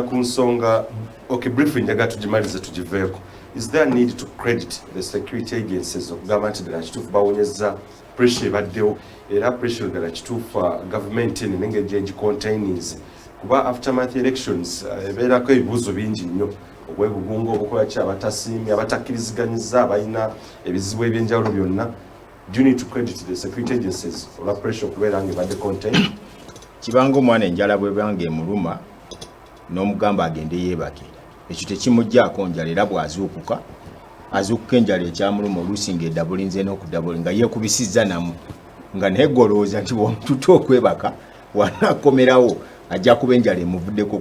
Kunsonga, okay, briefly njaga tujimalize tujiveeko. Is there a need to credit the security agencies of government that chitufu bawonyeza pressure baddewo era pressure that chitufu government n'engage containers kuba aftermath elections ebeerako ebibuuzo bingi nnyo obwegugungo obukola ki abatasiimye abatakkiriziganyizza abalina ebizibu ebyenjawulo byonna. Do you need to credit the security agencies olwa pressure okubeera nga ebadde contain? Kibanga omwana enjala bwe bange emuluma n'omugamba agende yeebake ekyo tekimuggyako njala era bw'azuukuka azuukuka enjala ekyamuluma oluusi ng'eddabulinze n'okudabula nga yeekubisizza namu nga naye golowooza nti bw'omututa okwebaka wanaakomerawo ajja kuba enjala emuvuddeko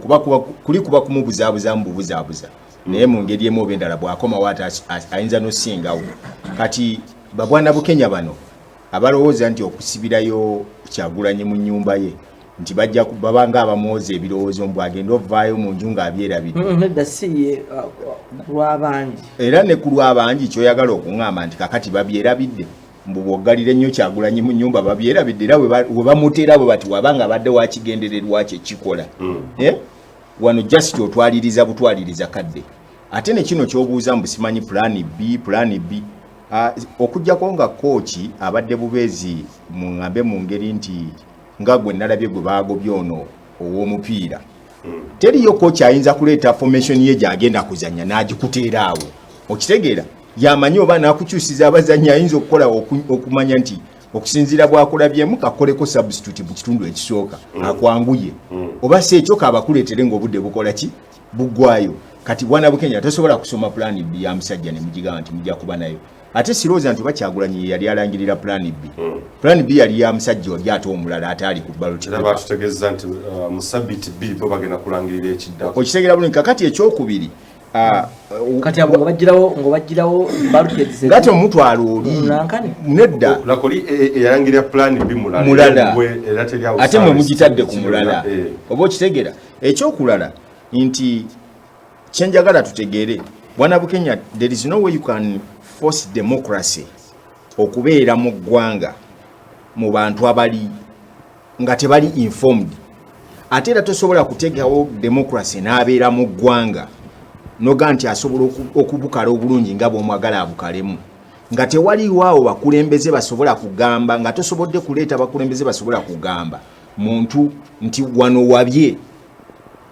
kuba kumubuzaabuzamu bubuzaabuza naye mu ngeri emu oba endala bw'akomawo ate ayinza n'osingawo. Kati babwana Bukenya bano abalowooza nti okusibirayo Kyagulanyi mu nnyumba ye nti bajja babanga abamwoza ebirowoozo mbw agenda ovaayo mu nju ng'abyerabidde nedda si lw'abangi era ne ku lw'abangi kyoyagala okuŋŋamba nti kakati babyerabidde mbu bw'oggalira ennyo Kyagulanyi mu nnyumba babyerabidde era we bamuteera bwe bati wabanga abadde wakigendererwa kye kikola wano just otwaliriza butwaliriza kadde ate ne kino ky'obuuza mbu simanyi plan B okujjako nga kooki abadde bubeezi muŋŋambe mu ngeri nti nga gwe nalabye gwe baagobye ono ow'omupiira teriyo kooki ayinza kuleeta formation ye gy'agenda kuzannya n'agikuteera awo okitegeera yamanyi oba n'akukyusiza abazannyi ayinza okukola okumanya nti okusinziira bw'akulabyemu kakoleko substitute mu kitundu ekisooka akwanguye oba si ekyo kaabakuleetere ng'obudde bukola ki buggwayo. Kati bwana Bukenya tosobola kusoma plan B ya musajja ne mugigamba nti mujja kuba nayo ate sirowooza nti Kyagulanyi yali alangirira plan B. Plan B yali ya musajja oli ate omulala ataali ku ballot. Era batutegeeza nti musabiti B bo bagenda kulangirira ekiddako. Okitegeera bulungi kakati ekyokubiri kati abo ngo bagirawo ballot ngate omutwalo oli nedda lakoli eyalangirira plan B mulala ate mwe mugitadde ku mulala oba okitegeera. Ekyokulala nti kyenjagala tutegeere bwana Bukenya, there is no way you can force democracy okubeera mu ggwanga mu bantu abali nga tebali informed. Ate era tosobola kuteekawo democracy n'abeera mu ggwanga noga nti asobola okubukala obulungi nga bw'omwagala abukalemu nga tewaliiwaawo bakulembeze basobola kugamba nga tosobodde kuleeta bakulembeze basobola kugamba muntu nti wano wabye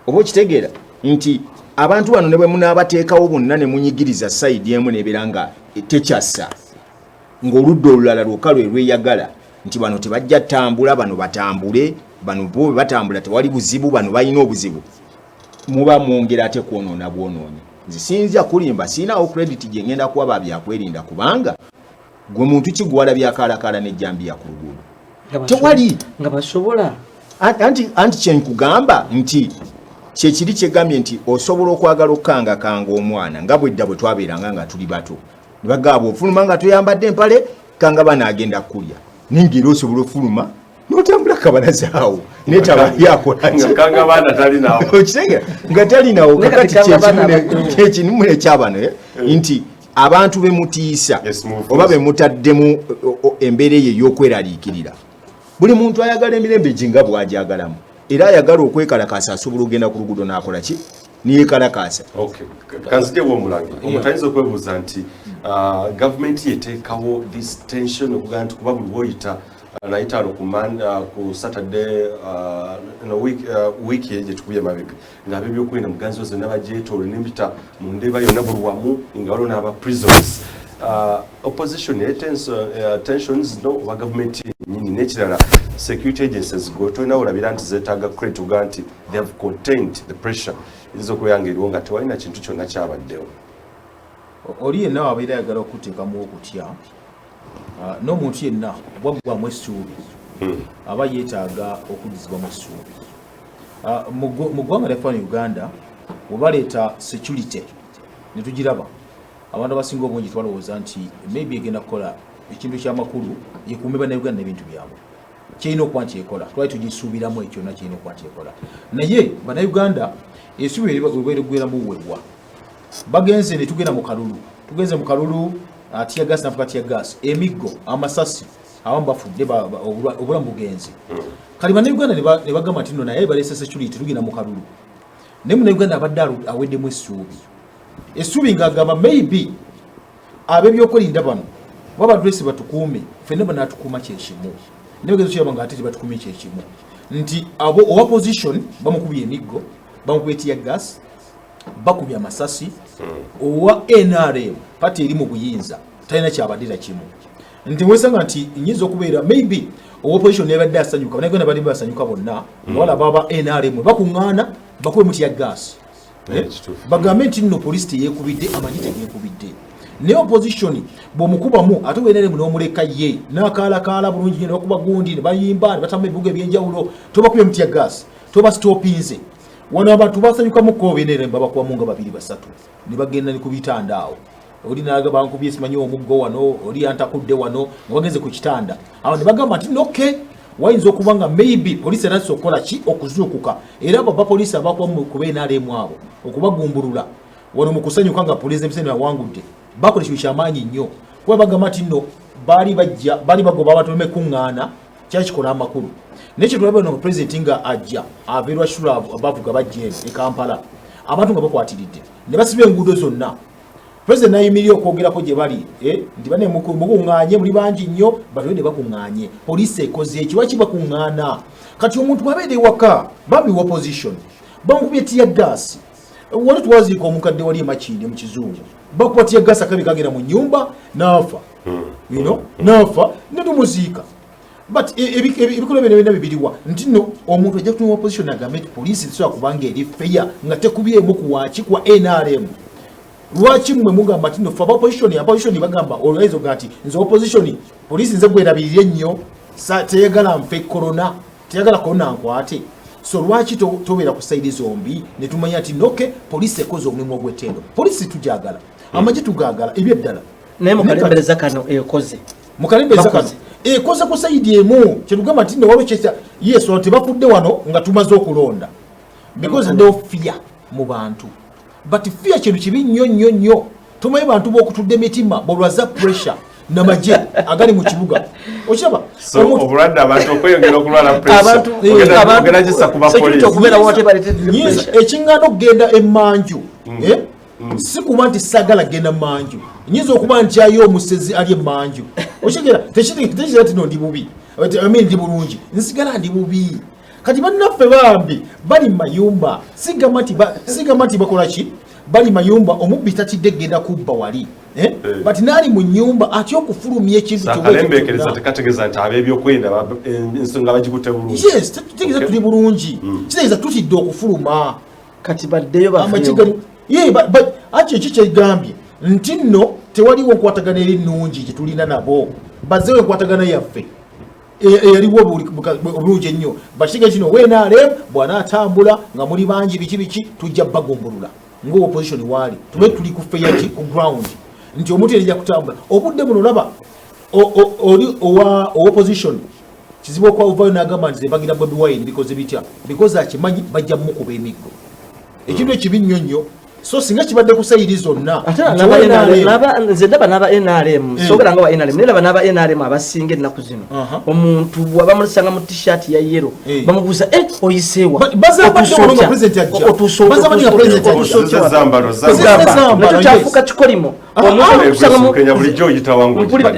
oba okitegeera nti abantu bano ne bwe munaabateekawo bonna ne munyigiriza sayidi emu nebeera nga tekyassa ng'oludda olulala lwokka lwe lweyagala nti bano tebajja ttambula bano batambule bano bo bwe batambula tewali buzibu bano balina obuzibu muba mwongera ate kwonoona bwonoonyi. Nze siyinza kulimba siinawo credit gye ngenda kuwaba byakwerinda kubanga gwe muntu ki gwala byakaalakaala n'ejjambiya ku luguudo tewali nga basobola anti kyenkugamba nti kyekiri kyegambye nti osobola okwagala okukangakanga omwana nga bwedda bwe twabeeranga nga tuli bato ne bagamba ofuluma nga toyambadde empale kanga banaagenda kulya nengeri osobola ofuluma n'otambula kabanazaawo kanga baana talinawo okitegeera nga talinawo kakati kyekinimu ekyabano nti abantu bemutiisa oba bemutaddemu embeera eyo ey'okweraliikirira. Buli muntu ayagala emirembe gye nga bw'agyagalamu era ayagala okwekalakaasa asobola okugenda ku luguudo n'akola ki niyekalakaasa. Kanzige bw'omulange omutayinza okwebuuza nti gavumenti yeteekawo this tension okugaa nti kuba buli bwoyita nayitaano ku Saturday wiiki gye tukubye mabega ng'ab'ebyokwerinda muganzi zonna bagyetoole nembita mu ndeeba yonna buli wamu nga waliwo n'aba prisons. Opposition tensions no wa government nyinyi n'ekirala security agencies go tolina olabira nti zeetaaga credit uga nti they have contained the pressure izo okuyanga eriwo nga tewalina kintu kyonna kyabaddewo. Oli yenna wabeera ayagala okuteekamu okutya n'omuntu yenna bwaggwamu essuubi aba yeetaaga okuddizibwamu essuubi. Mu ggwanga lyaffe Uganda webaleeta security ne tugiraba abantu abasinga obungi twalowooza nti maybe egenda kukola ekintu ekyamakulu yekuume bannayuganda n'ebintu byabwe kyerina okuba nti ekola twali tugisuubiramu ekyo na kyerina okuba nti ekola naye bannayuganda essuubi webeereggweramu weebwa bagenze ne tugenda mu kalulu tugenze mu kalulu tiyagas nafuka tiyagas emiggo amasasi abamu bafudde obulamu bugenze kali bannayuganda ne bagamba nti nno naye baleese security tugenda mu kalulu ne Uganda abadde aweddemu essuubi ng'agamba maybe ab'ebyokwerinda bano waba adresi batukuume ffenna banaatukuuma kyekimu ne bagezo kyaba nga ate tebatukuumye kyekimu nti abo owa position bamukubye emiggo bamukubye tear gas bakubye amasasi owa NRM pati eri mu buyinza talina kyabadira kimu nti wesanga nti nyinza okubeera maybe opposition nebadde asanyuka banagenda bali basanyuka bonna wala baba NRM bakuŋŋaana bakube mu tear gas bagambe nti nno police teyekubidde amanyi tegekubidde ne opposition bw'omukubamu ate NRM n'omuleka ye n'akaalakaala bulungi ne bakuba gundi ne bayimba ne batamba ebibuga ebyenjawulo tobakubye mu tear gas toba stopinze wano abantu basanyukamu ko NRM babakubamu nga 2-3 ne bagenda ne kubitanda awo oli naga bankubye simanyi omuggo wano oli antakudde wano wagenze ku kitanda awo ne bagamba nti okay wayinza okuba nga maybe police eraso okola ki okuzuukuka era baba police abakuba mu kubeena NRM abo okubagumbulula wano mu kusanyuka nga police emsene awangudde bakola ekintu kyamaanyi nnyo kuba bagamba nti nno baali bagoba abantu bemekuŋŋaana kyakikola amakulu nekyo tulaba no president nga ajja averwa shula abavuga bajje e Kampala abantu nga bakwatiridde ne basiba enguudo zonna president nayimirira okwogerako gye bali nti bane mukuŋŋaanye muli bangi nnyo batwede bakuŋŋaanye police ekoze ekiwa kibakuŋŋaana kati omuntu babeere ewaka babi opposition bamukubye tear gas wali twaziika omukadde wali emakindi mu kizungu bakuba tear gas akabi kagenda mu nyumba n'afa n'afa ne tumuziika but ebikola bino bibiriwa nti nno omuntu ajja kutuma opposition agambe nti police tisobola kubanga eri feya nga tekubyemu kuwaki kwa NRM lwaki mmwe mugamba nti nno faba opposition bagamba olwaizo gati nze opposition police nze gwerabirire nnyo teyagala nfe corona teyagala corona nkwate so lwaki tobeera ku saidi zombi ne tumanya nti noke police ekoze omulimu ogw'ettendo police tujagala amagye tugagala ebyeddala naye mukalembereza kano ekoze mukalembereza kano ekoze ku saidi emu kyetugamba nti nno waliwo kyesa yesu tebafudde wano nga tumaze okulonda because no fear mu bantu but fear kintu kibi nnyo tumanyi bantu b'okutudde emitima bolwaza pressure namaje agali mu kibuga okiraba so obulwadde abantu okweyongera okulwala pressure ogenda gisa kuba police okubeera wote balete ekingano okugenda emmanju si kuba nti sagala genda manju nyinza okuba nti ayo omusezi ali emmanju okigera tekitegeeza nti no ndi bubi ndi bulungi nsigala ndi bubi kati bannaffe bambi bali mayumba sigamba nti bakola ki bali mayumba omubbi tatidde genda kubba wali but nali mu nyumba ati okufulumya ekintu ky'okalembekereza tekategeeza nti ab'ebyokwerinda ensonga bagikutte bulungi yes tegeeza tuli bulungi kitegeeza tutidde okufuluma kati baddeyo ati eki kyegambye nti nno tewaliwo enkwatagana eri nnungi gye tulina nabo bazeewo enkwatagana yaffe eyaliwo obulungi ennyo bakiga kino NRM bw'anaatambula nga muli bangi biki tujja bagumbulula nga opposition waali tube tuli ku feyaki ku ground nti omuntu erija kutambula obudde buno laba oli owa opposition kizibu okwavayo n'agamba nti zebagira Bobi Wine bikoze bitya because akimanyi bajja mukuba emiggo ekintu ekibi nnyo so singa kibadde ku sayiri zonna nze ndaba n'aba NRM sogera nga wa NRM naye ndaba n'aba NRM abasinga ennaku zino omuntu bw'aba mulisanga mu t-shirt ya yellow bamubuuza oyiseewa nekyo kyafuuka kikolimo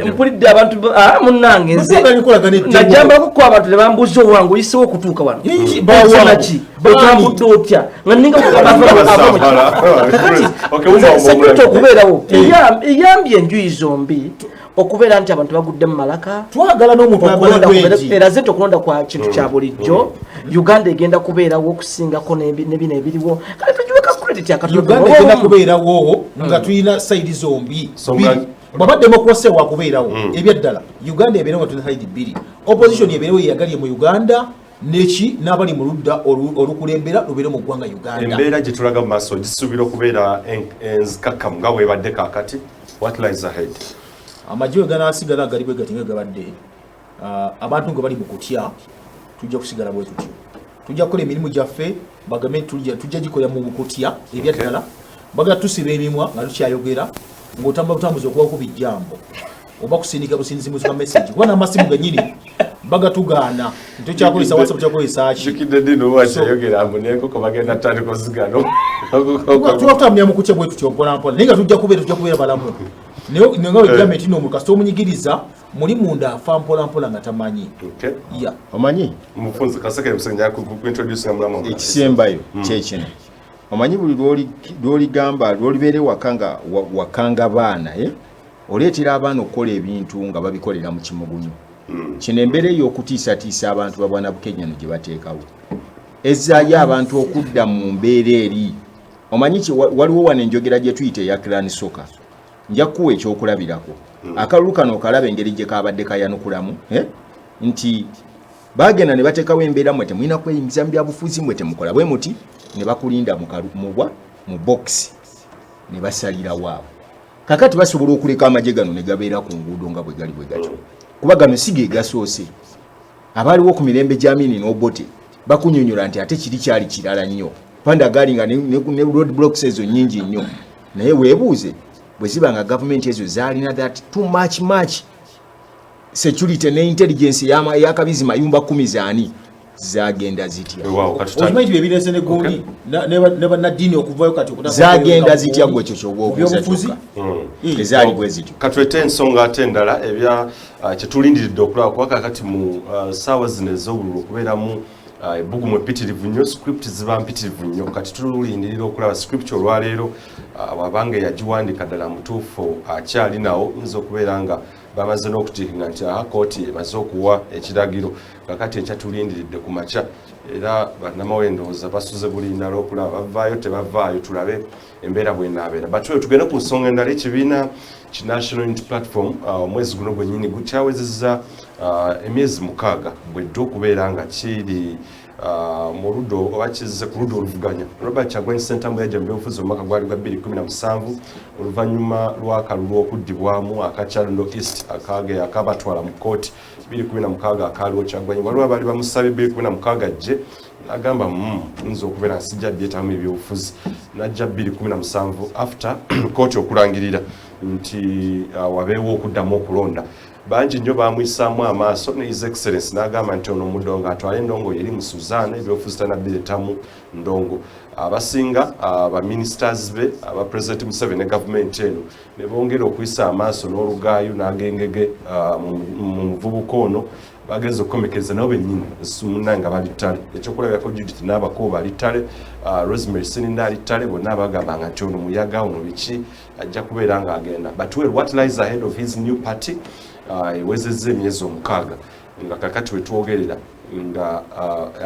mpulidde abantu munnange nze najjambako abantu ne bambuuza owange oyiseewo okutuuka wano naki otambudde otya nga ninga security okubeerawo eyambye enjuyi zombi okubeera nti abantu bagudde mu malaka twagala n'omuntu era ze okulonda kwa kintu kya bulijjo Uganda egenda kubeerawo okusingako nebino ebiriwo kale tugiweka credit Uganda egenda kubeerawo nga tulina sayidi zombi bwaba demokrasi wakubeerawo ebyaddala Uganda ebeerewo nga tulina sayidi bbiri opposition ebeerewo yeyagalye mu Uganda neki n'abali mu ludda olukulembera lubeere mu ggwanga Uganda embeera gye tulaga mu maaso gisuubira okubeera enzikakkamu nga bwebadde kaakati what lies ahead amagye ganaasigala gali bwe gati nga gabadde abantu nga bali mu kutya tujja kusigala bwe tutyo tujja kukola emirimu gyaffe bagambe tujja gikola mu kutya ebyaddala baga tusiba emimwa nga tukyayogera ng'otamba butambuzi okubako bijjambo oba kusindika busindizi muzuka message kuba n'amasimu ganyini bagatugana ntukyakozesa WhatsApp kyakozesa ki shikide dino wachayogera amuneko ko bagenda tali kozigano tuwakutamya mu kuche bwetu kyompola mpola ninga tujja kubeera balamu nga government ino mukasita omunyigiriza muli munda afa mpola mpola nga tamanyi yeah omanyi mufunzi kaseke musenya ku introduce nga mulamu ekisembayo kyekino omanyi buli lwoligamba lwolibeere wakanga baana oleetera abaana okukola ebintu nga babikolera mu kimugunyu kino embeera ey'okutiisatiisa abantu ba Bwanabukenya gye bateekawo ezzaayo abantu okudda mu mbeera eri omanyi waliwo wano enjogera gye tuyita eya clan soccer nja kuwa ekyokulabirako akalulu kano okalaba engeri gye kabadde kayanukulamu nti bagenda ne bateekawo embeera mwe temulina kweyingiza mu byabufuzi mwe temukola bwe muti ne bakulinda mu box ne basalirawo awo kakati basobola okuleka amagye gano ne gabeera ku nguudo nga bwe gali bwe gatyo kuba gano si ge gasoose abaaliwo ku mirembe gy'Amini n'Obote bakunyonyola nti ate kiri kyali kirala nnyo panda gaali nga ne road blocks ezo nnyingi nnyo naye weebuuze bwe ziba nga gavumenti ezo zaalina that too much security ne intelligence y'akabizi mayumba 10 zaani zagenda zitya okimanyi byebireese ne gundi ne bannaddiini okuvayo kati zagenda zitya gwe ekyo kyobwobufuzi ezaali bwe zityo katwete ensonga ate endala ebya kyetulindiridde okulaba kuba kakati mu ssaawa zino ez'obululu okubeeramu ebbugumu empitirivu nnyo script ziba mpitirivu nnyo kati tulindirira okulaba script olwaleero wabanga yagiwandika ddala mutuufu akyali nawo nza okubeera nga bamaze n'okutiikinga nti kooti emaze okuwa ekiragiro kakati ekyatulindiridde ku makya era bannamawulire ndowooza basuze bulindala okulaba bavaayo tebavaayo tulabe embeera bw'enaabeera batweyo tugende ku nsonga endala ekibiina ki National Unity Platform omwezi guno gwennyini gukyawezezza emyezi 6 bwedde okubeera nga kiri mu luddo oba kizze ku luddo oluvuganya Robert Kyagulanyi Ssentamu yajja mu byobufuzi mu mwaka gwali gwa 2017 oluvannyuma lw'akalulu okuddibwamu aka Kyaddondo East akabatwala mu kooti 2016 akaaliwo Kyagulanyi waliwo abaali bamusabye 2016 ajje n'agamba nza okubeera nsijja byetamu ebyobufuzi n'ajja 2017 after kooti okulangirira nti wabeewo okuddamu okulonda bangi nnyo bamwisaamu amaaso ne His Excellency n'agamba nti ono mudongo atwale endongo yeri mu Suzana ebyobufuzi tanabiretamu ndongo abasinga abaministers be abapresident Museveni ne gavumenti eno ne bongera okuyisa amaaso n'olugaayo n'agengege mu muvubuka ono bagenza okukomekeza nabo bennyini munanga bali ttale ekyokulabirako Judith n'abako bali ttale Rosemary Seninda ali ttale bonna abagambanga nti ono muyaga ono biki ajja kubeera ng'agenda but well, what lies ahead of his new party ewezezza emyezi 6 nga kakati wetwogerera nga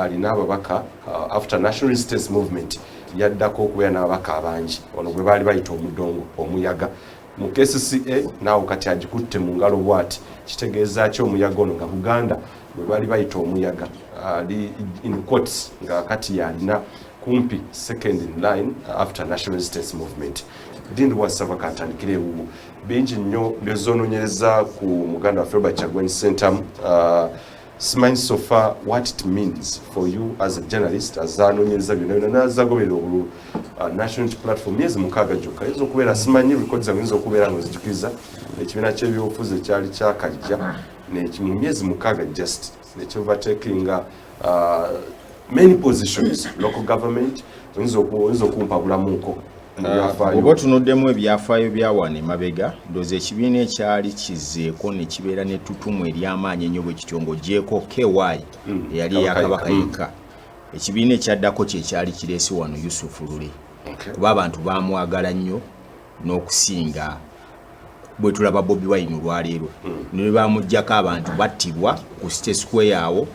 alina ababaka after National Resistance Movement yaddako okubeera n'ababaka abangi ono gwe baali bayita omudongo omuyaga mu KCCA naawo kati agikutte mu ngalo bwati kitegeeza ki omuyaga ono nga Buganda gwe baali bayita omuyaga ali in quotes nga kati yalina kumpi second in line after National Resistance Movement dindi wasaba katandikire ubu bingi nnyo byozonoonyereza ku muganda wa Robert Kyagulanyi Ssentamu simanyi so far what it means for you as a journalist azanoonyereza byonna n'azagoberera obululu National Unity Platform myezi 6 gyokka ayinza okubeera simanyi records ayinza okubeera ng'ozijjukiza ekibiina ky'ebyobufuzi ekyali kyakajja mu myezi 6 just nekyovatekinga many positions local government oyinza okumpa bulamuko oba tunuddemu ebyafaayo byawano emabega ndoozi ekibiina ekyali kizeeko ne kibeera n'ettutumu ery'amaanyi ennyo bwe kityo ng'ogyeko KY eyali eyakabaka yekka ekibiina ekyaddako kyekyali kireese wano Yusufu Lule kuba abantu baamwagala nnyo n'okusinga bwe tulaba Bobi Wine olwaleero ne bamuggyako abantu battibwa ku State Square awo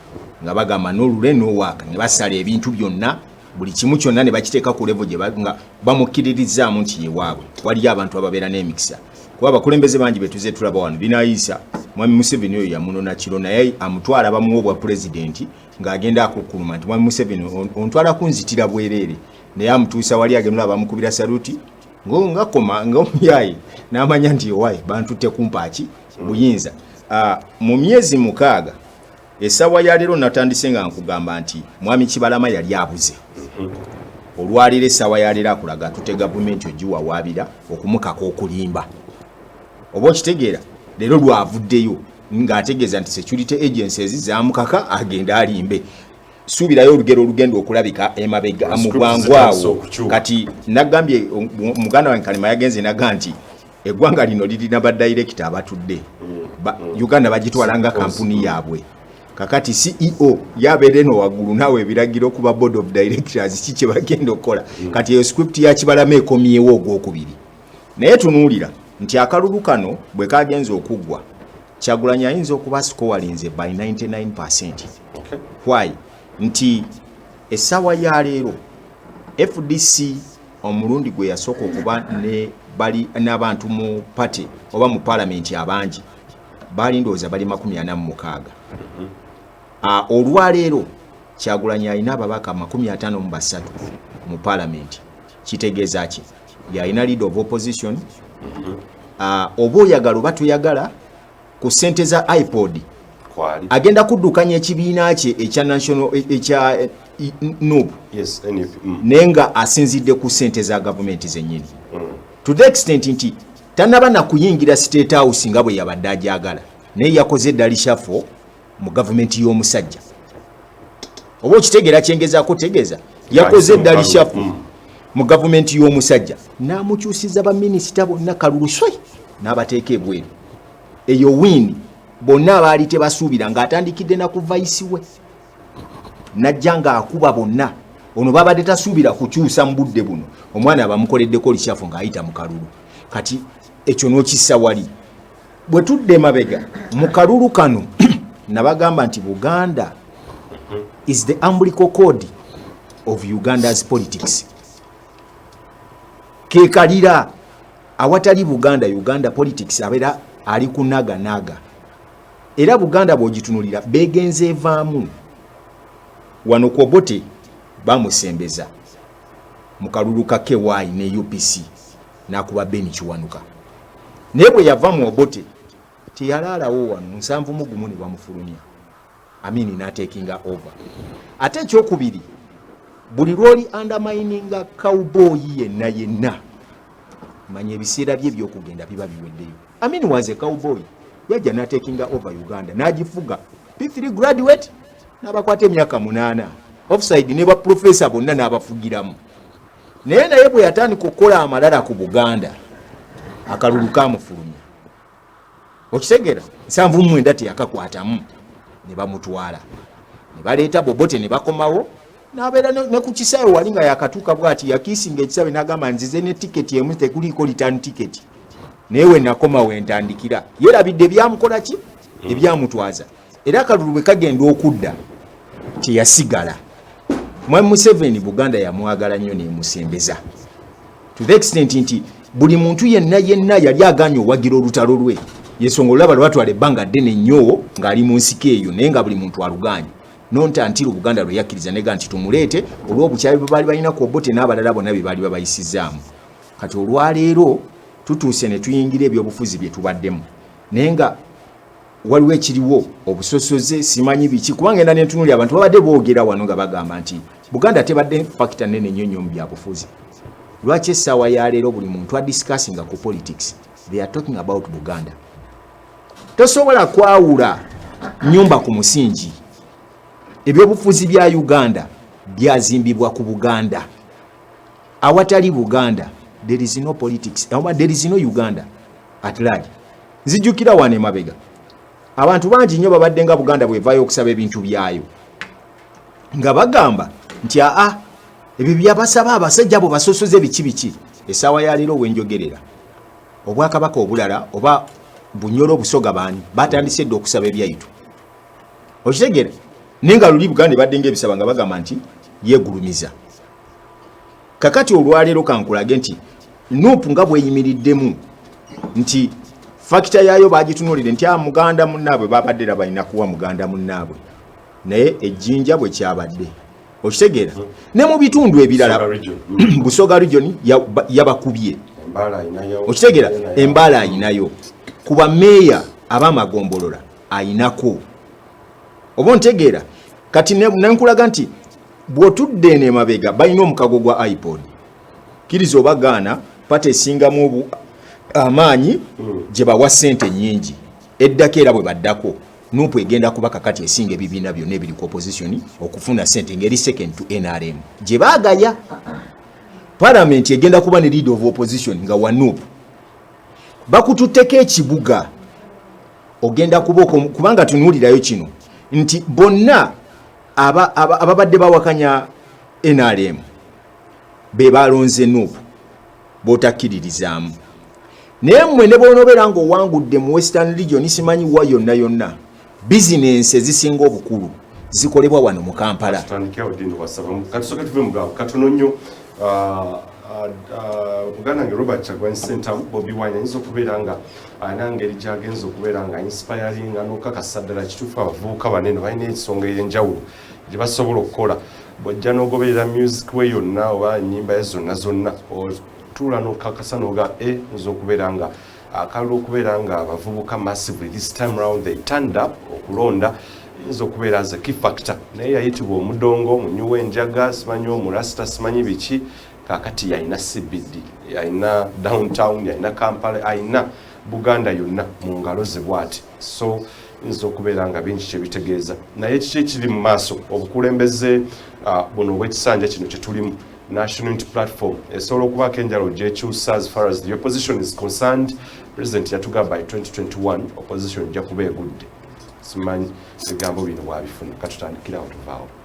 nga bagamba n'Olule n'Owaaka ne basala ebintu byonna buli kimu kyonna ne bakiteeka ku level gye nga bamukkiririzaamu nti yewaabwe waliyo abantu ababeera n'emikisa kuba abakulembeze bangi betuze tulaba wano binaayisa Mwami Museveni oyo yamunona kiro naye amutwala bamuwa obwa pulezidenti ng'agenda akukuluma nti Mwami Museveni ontwala kunzitira bwereere naye amutuusa wali agemula bamukubira saluti ngakoma ng'omuyayi n'amanya nti owaayi bantutte kumpaaki buyinza mu myezi 6 essaawa ya leero natandise nga nkugamba nti Mwami Kibalama yali abuze olwalira essaawa ya leero akulaga tute gavumenti ogiwawaabira okumukaka okulimba oba okitegeera leero lwavuddeyo ng'ategeeza nti security agencies zamukaka agenda alimbe. Suubirayo olugero olugenda okulabika emabega mu bwangu awo. Kati nagambye muganda wange Kalima yagenze naga nti eggwanga lino lirina badirector abatudde. Uganda bagitwalanga kampuni yaabwe. Kakati CEO yabeere no waggulu nawe ebiragiro kuba board of directors kiki bagenda okukola. Kati eyo script ya Kibalama ekomyewo ogwokubiri. Naye tunuulira nti akalulu kano bwe kagenze okuggwa Kyagulanyi ayinza okuba scorelinze by 99%. Okay. Why? Nti essaawa ya leero FDC omulundi gwe yasooka okuba ne bali n'abantu mu party oba mu parliament abangi bali ndowooza bali 46. Olwaleero Kyagulanyi alina ababaka 53 mu parliament. Kitegeeza ki? Yalina leader of opposition. Oba oyagala oba toyagala ku ssente za iPod agenda kuddukanya ekibiina kye ekya national ekya NUP. Yes, NUP. Nenga asinzidde ku ssente za gavumenti zennyini. To the extent nti tanaba na kuyingira State House nga bwe yabadde ajagala. Naye yakoze dalishafu mu gavumenti y'omusajja. Oba okitegeera kyengezaako tegeeza. Yakoze dalishafu mu gavumenti y'omusajja. N'amukyusiza baminisita bonna kaluluswe n'abateeka ebweru. Eyo win bonna abaali tebasuubira ng'atandikidde na ku vice we. Najja ng'akuba bonna. Ono babadde tasuubira kukyusa mu budde buno. Omwana abamukoleddeko lishafu ng'ayita mu kalulu. Kati ekyo n'okissa wali. Bwe tudde mabega mu kalulu kano nabagamba nti Buganda is the umbilical cord of Uganda's politics. Kekalira awatali Buganda, Uganda politics abeera ali kunaga. Era Buganda bw'ogitunulira begenze evaamu wano ku Obote bamusembeza mu kalulu ka KY ne UPC n'akuba Beni Kiwanuka. Naye bwe yava mu Obote teyalaalawo wano 71 ne bamufulumya. Amini n'atekinga over. Ate ekyokubiri buli lwoli undermininga cowboy yenna manya ebiseera bye by'okugenda biba biweddeyo. Amini was a cowboy yajja n'atekinga over Uganda n'agifuga P3 graduate n'abakwata emyaka 8 offside ne ba professor bonna n'abafugiramu. Naye bwe yatandika okukola amalala ku Buganda akalulu kamufulumya. Okitegeera 79 teyakakwatamu ne bamutwala ne baleeta Bobote ne bakomawo n'abeera ne ku kisaawe wali nga yakatuuka bw'ati yakiisinga ekisawe n'agamba nzize ne tiketi emu tekuliiko return ticket. Naye we nakoma we ntandikira yerabidde ebyamukola ki ebyamutwaza. Era akalulu bwe kagenda okudda teyasigala. Mwami Museveni Buganda yamwagala nnyo n'emusembeza to the extent nti buli muntu yenna yali aganye owagira olutalo lwe. Yensonga olaba lwatwala ebbanga ddene nnyo ng'ali mu nsiko eyo naye nga buli muntu aluganye. Nontantira Buganda lwe yakkiriza nega nti tumuleete olw'obukyayi bwe baali balina ku Obote n'abalala bonna bye baali babayisizaamu. Kati olwaleero tutuuse ne tuyingira ebyobufuzi bye tubaddemu. Naye nga waliwo ekiriwo obusosoze simanyi biki kubanga enda n'entunuli abantu babadde boogera wano nga bagamba nti Buganda tebadde fakita nnene nnyo mu byabufuzi. Lwaki essaawa ya leero buli muntu adiscussinga ku politics they are talking about Buganda. Tosobola kwawula nnyumba ku musingi. Ebyobufuzi bya Uganda byazimbibwa ku Buganda. Awatali Buganda there is no politics. There is no Uganda at large. Nzijukira wane mabega. Abantu bangi nnyo babadde nga Buganda bwevaayo okusaba ebintu byayo. Nga bagamba nti ebyo byabasaba abasajja abo basosoze biki. Essaawa ya leero wenjogerera. Obwakabaka obulala oba Bunyoro Busoga baani batandise dde okusaba ebyaitu. Okitegeera? Ninga luli Buganda badde ng'ebisaba nga bagamba nti yeegulumiza. Kakati olwaleero kankulage nti NUP nga bweyimiriddemu nti fakita yaayo bagitunulire nti Muganda munnaabwe babadde balina kuwa Muganda munnaabwe. Naye ejjinja bwe kyabadde. Okitegeera? Ne mu bitundu ebirala Busoga region yabakubye. Okitegeera? Embaala ayinayo. Kuba meeya ab'amagombolola ayinako. Oba ntegeera? Kati nankulaga nti bw'otudde ne mabega balina omukago gwa iPod. Kiriza obagaana pate esingamu amaanyi gye bawa ssente nnyingi. eddako era bwe baddako nupu egenda kuba kakati esinga ebibiina byonna ebiri ku opposition okufuna ssente ngeri second to NRM gye baagaya parliament egenda kuba ne leader of opposition nga wa nupu bakututteko ekibuga ogenda kuba kubanga tunuulirayo kino nti bonna ababadde bawakanya NRM be balonze nupu bootakkiririzaamu naye mmwe ne bw'onobeera ng'owangudde mu western region simanyi wa yonna yonna bizinensi ezisinga obukulu zikolebwa wano mu Kampala. Katusooke tuve mu gaawo katono nnyo Buganda nge Robert Kyagulanyi Ssentamu Bobi Wine ayinza okubeera nga alina ngeri gy'agenza okubeera nga inspiringa n'okukakasa ddala kituufu abavubuka banene balina ensonga ey'enjawulo gye basobola okukola bw'ojja n'ogoberera music we yonna oba ennyimba ye zonna otuula n'okukakasa n'oga nza okubeera nga akalula okubeera nga abavubuka massively this time round they turned up okulonda yinza okubeera as a key factor naye yayitibwa omudongo munyuwa enjaga simanyi omurasta simanyi biki kakati yalina CBD yalina downtown yalina Kampala ayina Buganda yonna mu ngalo ze bw'ati so yinza okubeera nga bingi kyebitegeeza naye kiki ekiri mu maaso obukulembeze buno obw'ekisanja kino kye tulimu National Unity Platform esobola okubaako enjalo gyekyusa as far as the opposition is concerned. President yatugamba by 2021 opposition ejja kuba egudde simanyi ebigambo bino bwabifuna katutandikirawo tuvaawo.